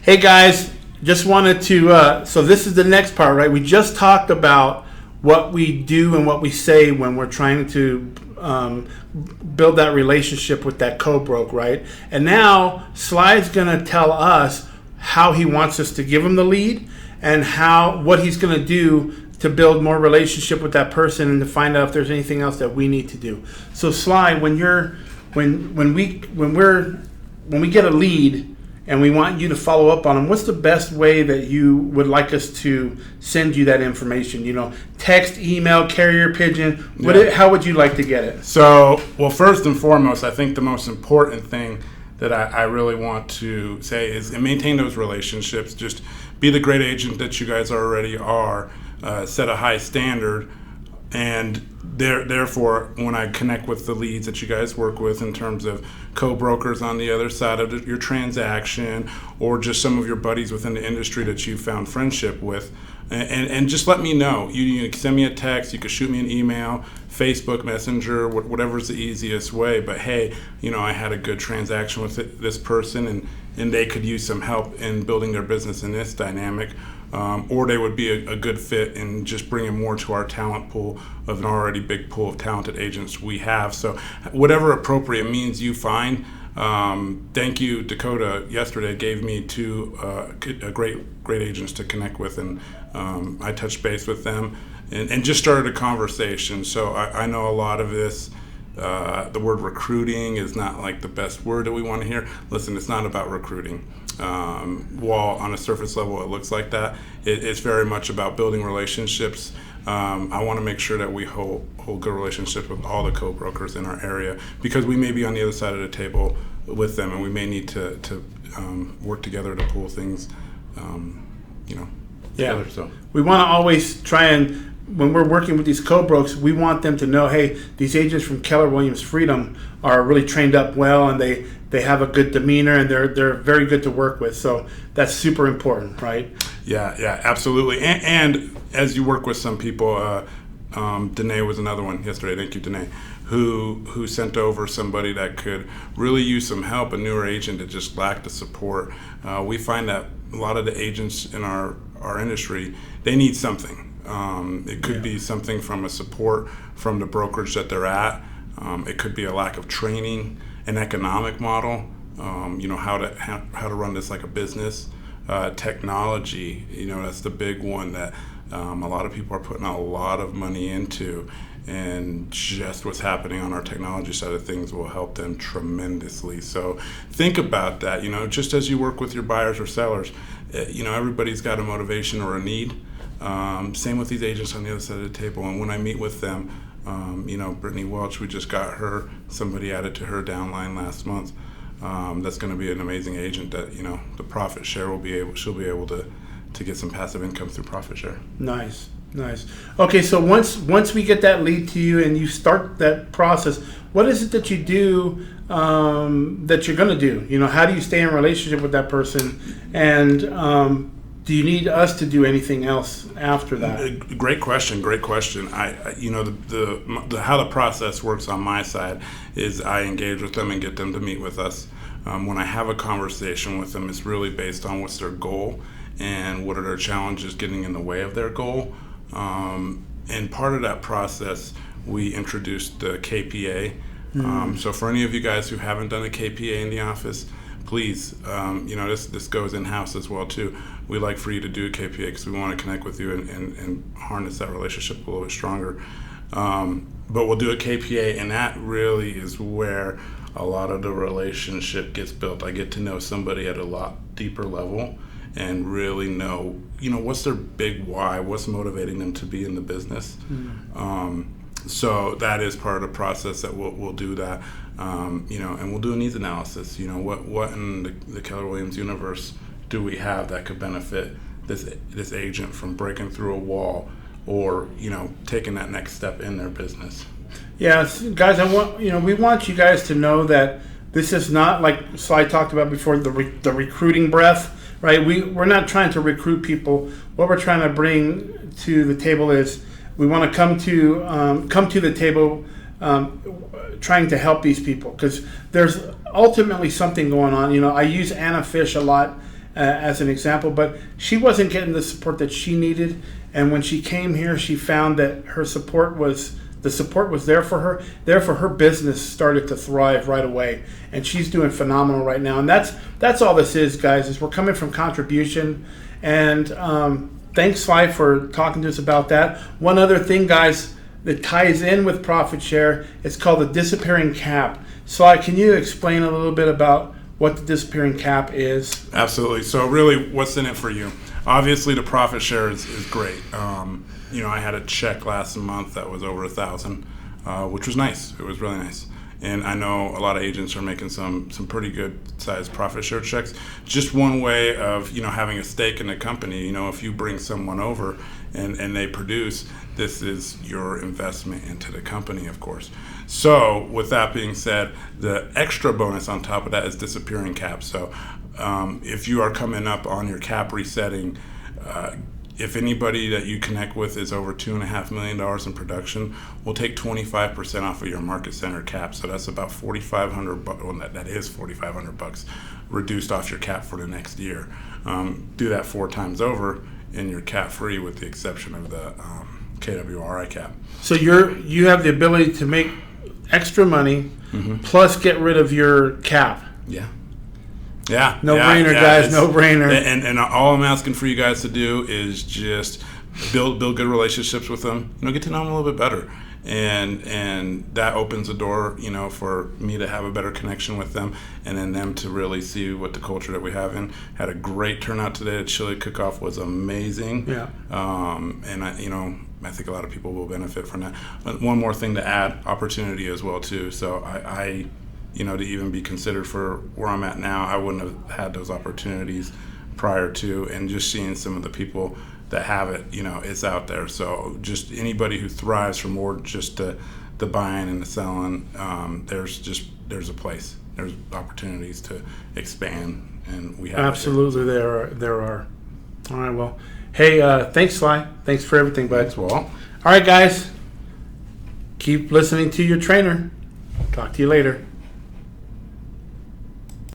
Hey guys, just wanted to, so this is the next part, right? We just talked about what we do and what we say when we're trying to build that relationship with that co-broke, right? And now Sly's going to tell us how he wants us to give him the lead and what he's going to do to build more relationship with that person and to find out if there's anything else that we need to do. So Sly, when we get a lead and we want you to follow up on them, what's the best way that you would like us to send you that information? Text, email, carrier pigeon. How would you like to get it? So, well, first and foremost, I think the most important thing that I really want to say is maintain those relationships. Just be the great agent that you guys already are. Set a high standard, and therefore, when I connect with the leads that you guys work with in terms of co-brokers on the other side of your transaction, or just some of your buddies within the industry that you found friendship with, and just let me know. You can send me a text, you can shoot me an email, Facebook Messenger, whatever's the easiest way. But hey, I had a good transaction with this person, and they could use some help in building their business in this dynamic. Or they would be a good fit in just bringing more to our talent pool of an already big pool of talented agents we have. So whatever appropriate means you find. Thank you, Dakota. Yesterday gave me two great agents to connect with, and I touched base with them and just started a conversation. So I know a lot of this. The word recruiting is not like the best word that we want to hear. Listen, it's not about recruiting. While on a surface level it looks like that, it's very much about building relationships. I want to make sure that we hold good relationships with all the co-brokers in our area, because we may be on the other side of the table with them, and we may need to work together to pull things together. So we want to always try and, when we're working with these co-brokes, we want them to know, hey, these agents from Keller Williams Freedom are really trained up well, and they have a good demeanor, and they're very good to work with. So that's super important, right? Yeah, absolutely. And as you work with some people, Danae was another one yesterday. Thank you, Danae, who sent over somebody that could really use some help, a newer agent that just lacked the support. We find that a lot of the agents in our industry, they need something. It could be something from a support from the brokerage that they're at. It could be a lack of training, an economic model, how to run this like a business. Technology, that's the big one that a lot of people are putting a lot of money into, and just what's happening on our technology side of things will help them tremendously. So think about that, just as you work with your buyers or sellers, everybody's got a motivation or a need. Same with these agents on the other side of the table. And when I meet with them, Brittany Welch, we just got somebody added to her downline last month. That's going to be an amazing agent that, the profit share she'll be able to get some passive income through profit share. Nice. Okay, so once we get that lead to you and you start that process, what is it that you do that you're going to do? How do you stay in relationship with that person? And do you need us to do anything else after that? Great question. I how the process works on my side is I engage with them and get them to meet with us. When I have a conversation with them, it's really based on what's their goal and what are their challenges getting in the way of their goal. And part of that process, we introduced the KPA. So for any of you guys who haven't done a KPA in the office, please, this goes in-house as well too. We like for you to do a KPA because we want to connect with you and harness that relationship a little bit stronger. But we'll do a KPA, and that really is where a lot of the relationship gets built. I get to know somebody at a lot deeper level and really know, what's their big why, what's motivating them to be in the business. So that is part of the process that we'll do that, and we'll do a needs analysis. What in the Keller Williams universe do we have that could benefit this agent from breaking through a wall or taking that next step in their business. Yeah, guys, we want you guys to know that this is not like Sly talked about before, the recruiting breath, right? We're not trying to recruit people. What we're trying to bring to the table is we want to come to the table trying to help these people, because there's ultimately something going on. I use Anna Fish a lot, as an example, but she wasn't getting the support that she needed. And when she came here, she found that the support was there for her. Therefore, her business started to thrive right away, and she's doing phenomenal right now. And that's all this is, guys. Is we're coming from contribution, and thanks, Sly, for talking to us about that. One other thing, guys, that ties in with profit share. It's called the disappearing cap. Sly, can you explain a little bit about what the disappearing cap is? Absolutely. So really, what's in it for you? Obviously, the profit share is great. I had a check last month that was over $1,000, which was nice. It was really nice. And I know a lot of agents are making some pretty good sized profit share checks. Just one way of having a stake in the company. If you bring someone over and they produce, this is your investment into the company, of course. So with that being said, the extra bonus on top of that is disappearing cap. So if you are coming up on your cap resetting, if anybody that you connect with is over $2.5 million in production, we'll take 25% off of your market center cap. So that's about $4,500. Well, that is $4,500 reduced off your cap for the next year. Do that 4 times over, and you're cap free with the exception of the KWRI cap. So you have the ability to make extra money, plus get rid of your cap. Yeah. No brainer, guys. No brainer. And all I'm asking for you guys to do is just build good relationships with them. Get to know them a little bit better, and that opens the door, for me to have a better connection with them, and then them to really see what the culture that we have. And had a great turnout today. The chili cook-off was amazing. Yeah. And I think a lot of people will benefit from that. But one more thing to add, opportunity as well too. So I to even be considered for where I'm at now, I wouldn't have had those opportunities prior to, and just seeing some of the people that have it, it's out there. So just anybody who thrives for more just the buying and the selling, there's a place, there's opportunities to expand, and we have absolutely there are. All right, well, hey, thanks, Sly. Thanks for everything, bud. Thanks, Walt. All right, guys, keep listening to your trainer. Talk to you later.